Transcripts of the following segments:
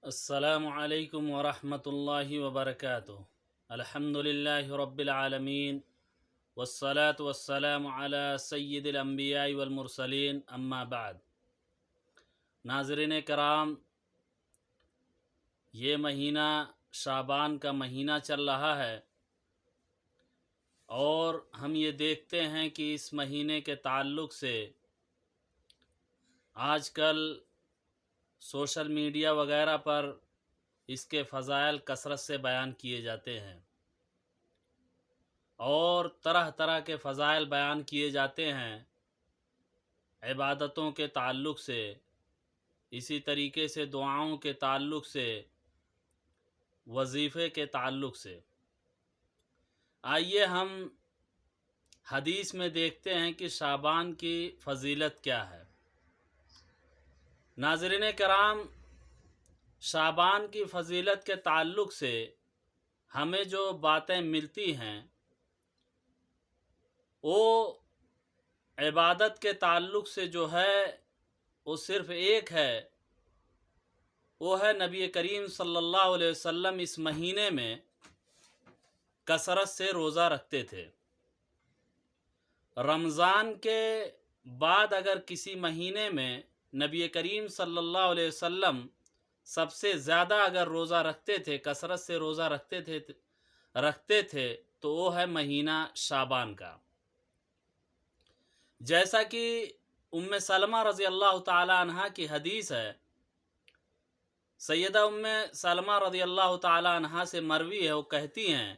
السلام علیکم ورحمۃ اللہ وبرکاتہ۔ الحمدللہ رب العالمین والصلاة والسلام علی سید الانبیاء والمرسلین، اما بعد۔ ناظرین کرام، یہ مہینہ شعبان کا مہینہ چل رہا ہے اور ہم یہ دیکھتے ہیں کہ اس مہینے کے تعلق سے آج کل سوشل میڈیا وغیرہ پر اس کے فضائل کثرت سے بیان کیے جاتے ہیں اور طرح طرح کے فضائل بیان کیے جاتے ہیں عبادتوں کے تعلق سے، اسی طریقے سے دعاؤں کے تعلق سے، وظیفے کے تعلق سے۔ آئیے ہم حدیث میں دیکھتے ہیں کہ شعبان کی فضیلت کیا ہے۔ ناظرین کرام، شعبان کی فضیلت کے تعلق سے ہمیں جو باتیں ملتی ہیں وہ عبادت کے تعلق سے جو ہے وہ صرف ایک ہے، وہ ہے نبی کریم صلی اللہ علیہ وسلم اس مہینے میں کثرت سے روزہ رکھتے تھے۔ رمضان کے بعد اگر کسی مہینے میں نبی کریم صلی اللہ علیہ وسلم سب سے زیادہ اگر روزہ رکھتے تھے، کثرت سے روزہ رکھتے تھے تو وہ ہے مہینہ شعبان کا۔ جیسا کہ ام سلمہ رضی اللہ تعالی عنہ کی حدیث ہے، سیدہ ام سلمہ رضی اللہ تعالی عنہ سے مروی ہے، وہ کہتی ہیں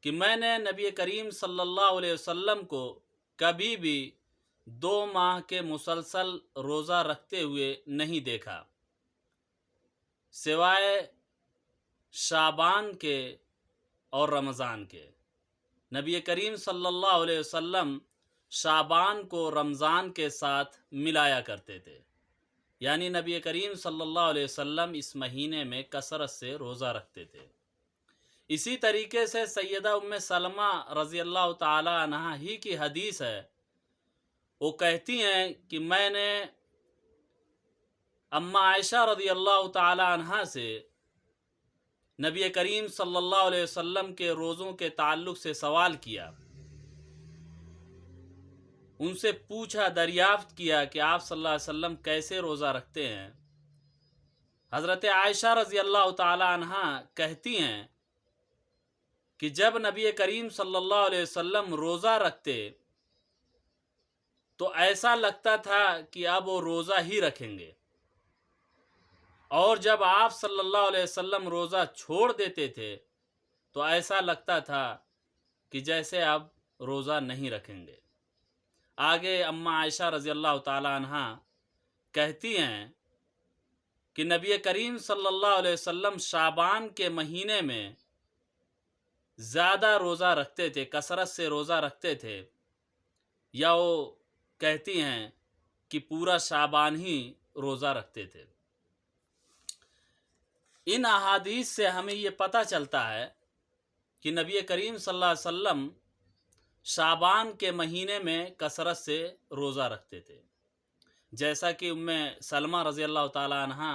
کہ میں نے نبی کریم صلی اللہ علیہ وسلم کو کبھی بھی 2 ماہ کے مسلسل روزہ رکھتے ہوئے نہیں دیکھا، سوائے شعبان کے اور رمضان کے۔ نبی کریم صلی اللہ علیہ وسلم شعبان کو رمضان کے ساتھ ملایا کرتے تھے، یعنی نبی کریم صلی اللہ علیہ وسلم اس مہینے میں کثرت سے روزہ رکھتے تھے۔ اسی طریقے سے سیدہ ام سلمہ رضی اللہ تعالی عنہا ہی کی حدیث ہے، وہ کہتی ہیں کہ میں نے اما عائشہ رضی اللہ تعالی عنہا سے نبی کریم صلی اللہ علیہ وسلم کے روزوں کے تعلق سے سوال کیا، ان سے پوچھا، دریافت کیا کہ آپ صلی اللہ علیہ وسلم کیسے روزہ رکھتے ہیں۔ حضرت عائشہ رضی اللہ تعالی عنہا کہتی ہیں کہ جب نبی کریم صلی اللہ علیہ وسلم روزہ رکھتے تو ایسا لگتا تھا کہ اب وہ روزہ ہی رکھیں گے، اور جب آپ صلی اللہ علیہ وسلم روزہ چھوڑ دیتے تھے تو ایسا لگتا تھا کہ جیسے اب روزہ نہیں رکھیں گے۔ آگے اما عائشہ رضی اللہ تعالی عنہا کہتی ہیں کہ نبی کریم صلی اللہ علیہ وسلم شعبان کے مہینے میں زیادہ روزہ رکھتے تھے، کثرت سے روزہ رکھتے تھے، یا وہ کہتی ہیں کہ پورا شعبان ہی روزہ رکھتے تھے۔ ان احادیث سے ہمیں یہ پتہ چلتا ہے کہ نبی کریم صلی اللہ علیہ وسلم شعبان کے مہینے میں کثرت سے روزہ رکھتے تھے۔ جیسا کہ ام سلمہ رضی اللہ تعالی عنہ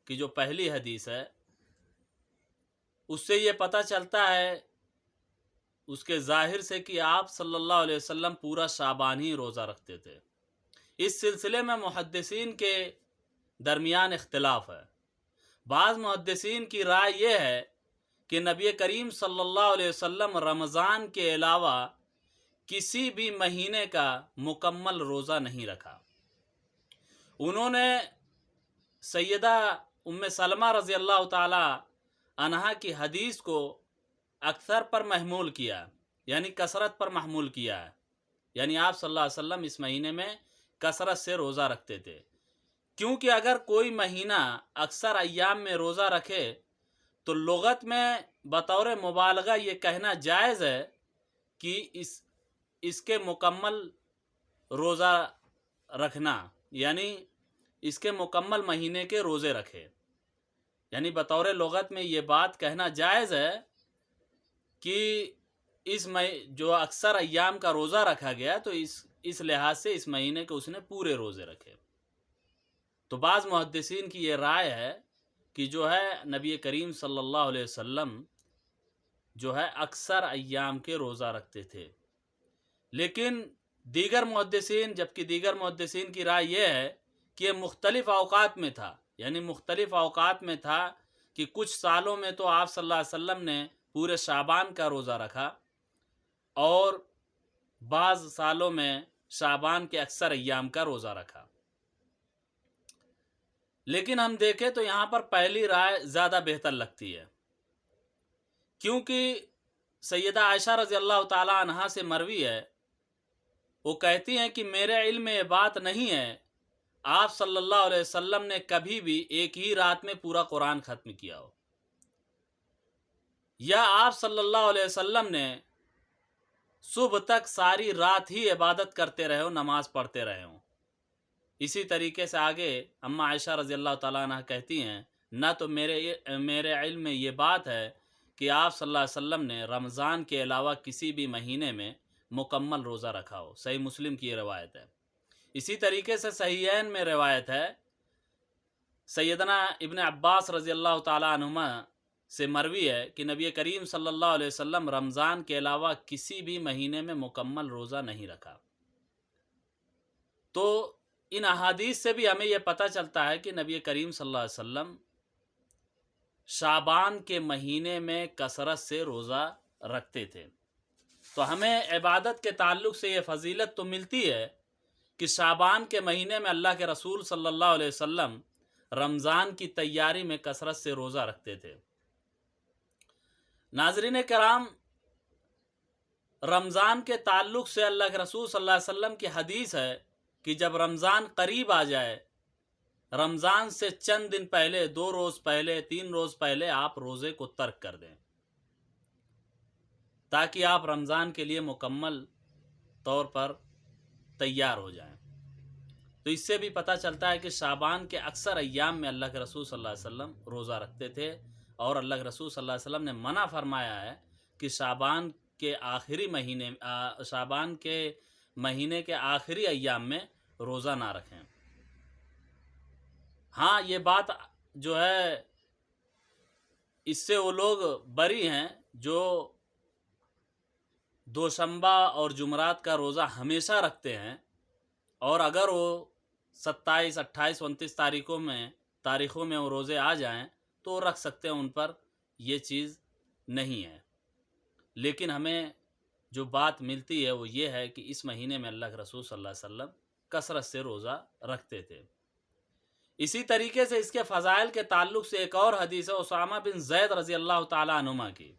کی جو پہلی حدیث ہے، اس سے یہ پتہ چلتا ہے اس کے ظاہر سے کہ آپ صلی اللہ علیہ وسلم پورا شعبان ہی روزہ رکھتے تھے۔ اس سلسلے میں محدثین کے درمیان اختلاف ہے۔ بعض محدثین کی رائے یہ ہے کہ نبی کریم صلی اللہ علیہ وسلم رمضان کے علاوہ کسی بھی مہینے کا مکمل روزہ نہیں رکھا۔ انہوں نے سیدہ ام سلمہ رضی اللہ تعالی عنہا کی حدیث کو اکثر پر محمول کیا، یعنی کثرت پر محمول کیا ہے، یعنی آپ صلی اللہ علیہ وسلم اس مہینے میں کثرت سے روزہ رکھتے تھے، کیونکہ اگر کوئی مہینہ اکثر ایام میں روزہ رکھے تو لغت میں بطور مبالغہ یہ کہنا جائز ہے کہ اس کے مکمل روزہ رکھنا، یعنی اس کے مکمل مہینے کے روزے رکھے، یعنی بطور لغت میں یہ بات کہنا جائز ہے کہ جو اکثر ایام کا روزہ رکھا گیا تو اس لحاظ سے اس مہینے کے اس نے پورے روزے رکھے۔ تو بعض محدثین کی یہ رائے ہے کہ جو ہے نبی کریم صلی اللہ علیہ وسلم جو ہے اکثر ایام کے روزہ رکھتے تھے، لیکن دیگر محدثین کی رائے یہ ہے کہ یہ مختلف اوقات میں تھا، یعنی مختلف اوقات میں تھا کہ کچھ سالوں میں تو آپ صلی اللہ علیہ وسلم نے پورے شعبان کا روزہ رکھا، اور بعض سالوں میں شعبان کے اکثر ایام کا روزہ رکھا۔ لیکن ہم دیکھیں تو یہاں پر پہلی رائے زیادہ بہتر لگتی ہے، کیونکہ سیدہ عائشہ رضی اللہ تعالی عنہا سے مروی ہے، وہ کہتی ہیں کہ میرے علم میں یہ بات نہیں ہے آپ صلی اللہ علیہ وسلم نے کبھی بھی ایک ہی رات میں پورا قرآن ختم کیا ہو، یا آپ صلی اللہ علیہ وسلم نے صبح تک ساری رات ہی عبادت کرتے رہے ہو، نماز پڑھتے رہے ہوں۔ اسی طریقے سے آگے اماں عائشہ رضی اللہ تعالیٰ عنہ کہتی ہیں نہ تو میرے علم میں یہ بات ہے کہ آپ صلی اللہ علیہ وسلم نے رمضان کے علاوہ کسی بھی مہینے میں مکمل روزہ رکھا ہو۔ صحیح مسلم کی یہ روایت ہے۔ اسی طریقے سے صحیحین میں روایت ہے، سیدنا ابن عباس رضی اللہ تعالیٰ عنہما سے مروی ہے کہ نبی کریم صلی اللہ علیہ وسلم رمضان کے علاوہ کسی بھی مہینے میں مکمل روزہ نہیں رکھا۔ تو ان احادیث سے بھی ہمیں یہ پتہ چلتا ہے کہ نبی کریم صلی اللہ علیہ وسلم شعبان کے مہینے میں کثرت سے روزہ رکھتے تھے۔ تو ہمیں عبادت کے تعلق سے یہ فضیلت تو ملتی ہے کہ شعبان کے مہینے میں اللہ کے رسول صلی اللہ علیہ وسلم رمضان کی تیاری میں کثرت سے روزہ رکھتے تھے۔ ناظرین کرام، رمضان کے تعلق سے اللہ کے رسول صلی اللہ علیہ وسلم کی حدیث ہے کہ جب رمضان قریب آ جائے، رمضان سے چند دن پہلے، 2 روز پہلے، 3 روز پہلے آپ روزے کو ترک کر دیں، تاکہ آپ رمضان کے لیے مکمل طور پر تیار ہو جائیں۔ تو اس سے بھی پتہ چلتا ہے کہ شعبان کے اکثر ایام میں اللہ کے رسول صلی اللہ علیہ وسلم روزہ رکھتے تھے، اور اللہ کے رسول صلی اللہ علیہ وسلم نے منع فرمایا ہے کہ شعبان کے مہینے کے آخری ایام میں روزہ نہ رکھیں۔ ہاں، یہ بات جو ہے اس سے وہ لوگ بری ہیں جو دوشنبہ اور جمعرات کا روزہ ہمیشہ رکھتے ہیں، اور اگر وہ 27، 28، 29 تاریخوں میں وہ روزے آ جائیں تو رکھ سکتے ہیں، ان پر یہ چیز نہیں ہے۔ لیکن ہمیں جو بات ملتی ہے وہ یہ ہے کہ اس مہینے میں اللہ کے رسول صلی اللہ علیہ وسلم کثرت سے روزہ رکھتے تھے۔ اسی طریقے سے اس کے فضائل کے تعلق سے ایک اور حدیث ہے اسامہ بن زید رضی اللہ تعالی عنہما کی۔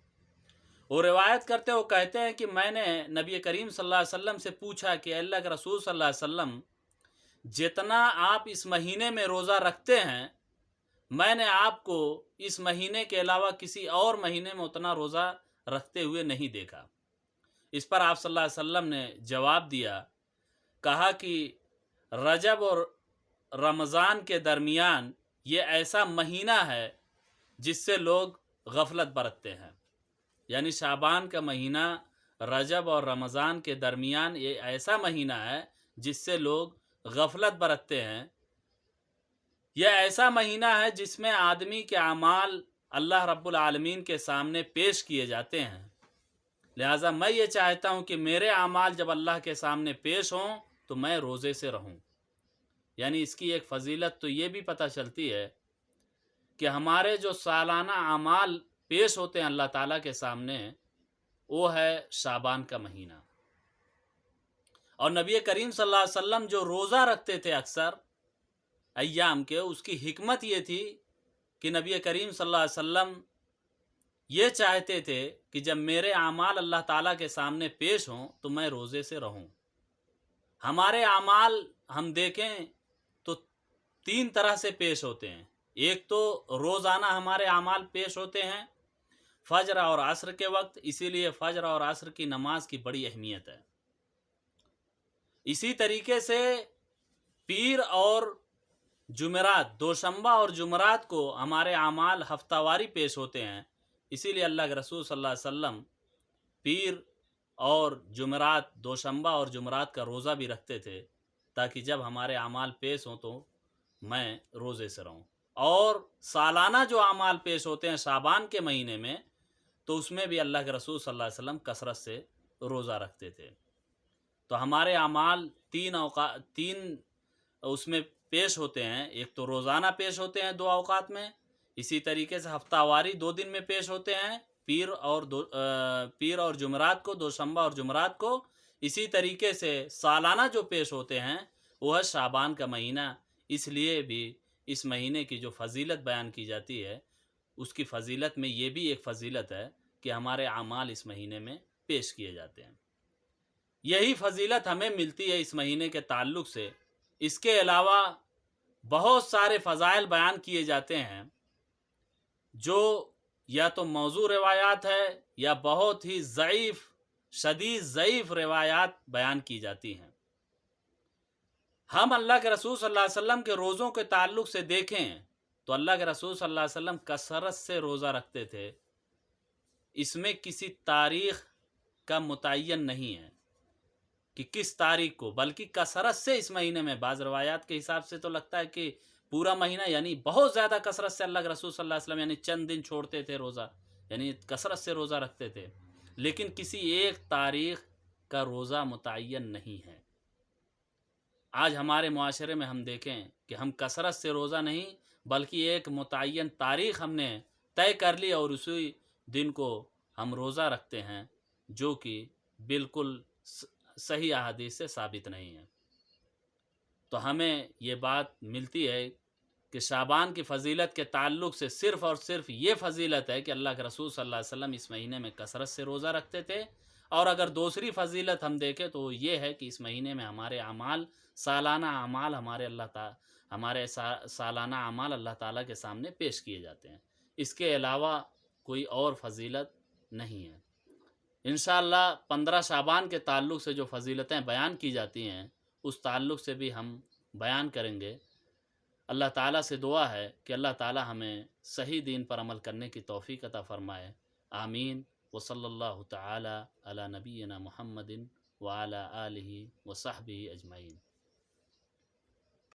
وہ روایت کرتے، وہ کہتے ہیں کہ میں نے نبی کریم صلی اللہ علیہ وسلم سے پوچھا کہ اللہ کے رسول صلی اللہ علیہ وسلم، جتنا آپ اس مہینے میں روزہ رکھتے ہیں، میں نے آپ کو اس مہینے کے علاوہ کسی اور مہینے میں اتنا روزہ رکھتے ہوئے نہیں دیکھا۔ اس پر آپ صلی اللہ علیہ وسلم نے جواب دیا، کہا کہ رجب اور رمضان کے درمیان یہ ایسا مہینہ ہے جس سے لوگ غفلت برتتے ہیں، یعنی شعبان کا مہینہ رجب اور رمضان کے درمیان یہ ایسا مہینہ ہے جس سے لوگ غفلت برتتے ہیں۔ یہ ایسا مہینہ ہے جس میں آدمی کے اعمال اللہ رب العالمین کے سامنے پیش کیے جاتے ہیں، لہٰذا میں یہ چاہتا ہوں کہ میرے اعمال جب اللہ کے سامنے پیش ہوں تو میں روزے سے رہوں۔ یعنی اس کی ایک فضیلت تو یہ بھی پتہ چلتی ہے کہ ہمارے جو سالانہ اعمال پیش ہوتے ہیں اللہ تعالیٰ کے سامنے، وہ ہے شعبان کا مہینہ۔ اور نبی کریم صلی اللہ علیہ وسلم جو روزہ رکھتے تھے اکثر ایام کے، اس کی حکمت یہ تھی کہ نبی کریم صلی اللہ علیہ وسلم یہ چاہتے تھے کہ جب میرے اعمال اللہ تعالیٰ کے سامنے پیش ہوں تو میں روزے سے رہوں۔ ہمارے اعمال ہم دیکھیں تو 3 طرح سے پیش ہوتے ہیں۔ ایک تو روزانہ ہمارے اعمال پیش ہوتے ہیں فجر اور عصر کے وقت، اسی لیے فجر اور عصر کی نماز کی بڑی اہمیت ہے۔ اسی طریقے سے پیر اور جمعرات، دوشنبہ اور جمعرات کو ہمارے اعمال ہفتہ واری پیش ہوتے ہیں، اسی لیے اللہ کے رسول صلی اللہ علیہ وسلم پیر اور جمعرات، دوشنبہ اور جمعرات کا روزہ بھی رکھتے تھے، تاکہ جب ہمارے اعمال پیش ہوں تو میں روزے سے رہوں۔ اور سالانہ جو اعمال پیش ہوتے ہیں شعبان کے مہینے میں، تو اس میں بھی اللہ کے رسول صلی اللہ علیہ وسلم کثرت سے روزہ رکھتے تھے۔ تو ہمارے اعمال تین اس میں پیش ہوتے ہیں، ایک تو روزانہ پیش ہوتے ہیں 2 اوقات میں، اسی طریقے سے ہفتہ واری 2 دن میں پیش ہوتے ہیں، پیر اور جمعرات کو، دوشنبہ اور جمعرات کو، اسی طریقے سے سالانہ جو پیش ہوتے ہیں وہ ہے شعبان کا مہینہ۔ اس لیے بھی اس مہینے کی جو فضیلت بیان کی جاتی ہے، اس کی فضیلت میں یہ بھی ایک فضیلت ہے کہ ہمارے اعمال اس مہینے میں پیش کیے جاتے ہیں۔ یہی فضیلت ہمیں ملتی ہے اس مہینے کے تعلق سے۔ اس کے علاوہ بہت سارے فضائل بیان کیے جاتے ہیں جو یا تو موضوع روایات ہے یا بہت ہی شدید ضعیف روایات بیان کی جاتی ہیں۔ ہم اللہ کے رسول صلی اللہ علیہ وسلم کے روزوں کے تعلق سے دیکھیں تو اللہ کے رسول صلی اللہ علیہ وسلم کثرت سے روزہ رکھتے تھے۔ اس میں کسی تاریخ کا متعین نہیں ہے کہ کس تاریخ کو، بلکہ کثرت سے اس مہینے میں، بعض روایات کے حساب سے تو لگتا ہے کہ پورا مہینہ، یعنی بہت زیادہ کثرت سے اللہ کے رسول صلی اللہ علیہ وسلم یعنی چند دن چھوڑتے تھے روزہ، یعنی کثرت سے روزہ رکھتے تھے، لیکن کسی ایک تاریخ کا روزہ متعین نہیں ہے۔ آج ہمارے معاشرے میں ہم دیکھیں کہ ہم کثرت سے روزہ نہیں بلکہ ایک متعین تاریخ ہم نے طے کر لی اور اسی دن کو ہم روزہ رکھتے ہیں، جو کہ بالکل صحیح احادیث سے ثابت نہیں ہے۔ تو ہمیں یہ بات ملتی ہے کہ شعبان کی فضیلت کے تعلق سے صرف اور صرف یہ فضیلت ہے کہ اللہ کے رسول صلی اللہ علیہ وسلم اس مہینے میں کثرت سے روزہ رکھتے تھے، اور اگر دوسری فضیلت ہم دیکھیں تو یہ ہے کہ اس مہینے میں ہمارے اعمال، سالانہ اعمال ہمارے سالانہ اعمال اللہ تعالیٰ کے سامنے پیش کیے جاتے ہیں۔ اس کے علاوہ کوئی اور فضیلت نہیں ہے۔ انشاءاللہ 15 شعبان کے تعلق سے جو فضیلتیں بیان کی جاتی ہیں اس تعلق سے بھی ہم بیان کریں گے۔ اللہ تعالیٰ سے دعا ہے کہ اللہ تعالیٰ ہمیں صحیح دین پر عمل کرنے کی توفیق عطا فرمائے۔ آمین۔ وصلی اللہ تعالی علی نبینا محمد وعلی آلہ وصحبہ اجمعین۔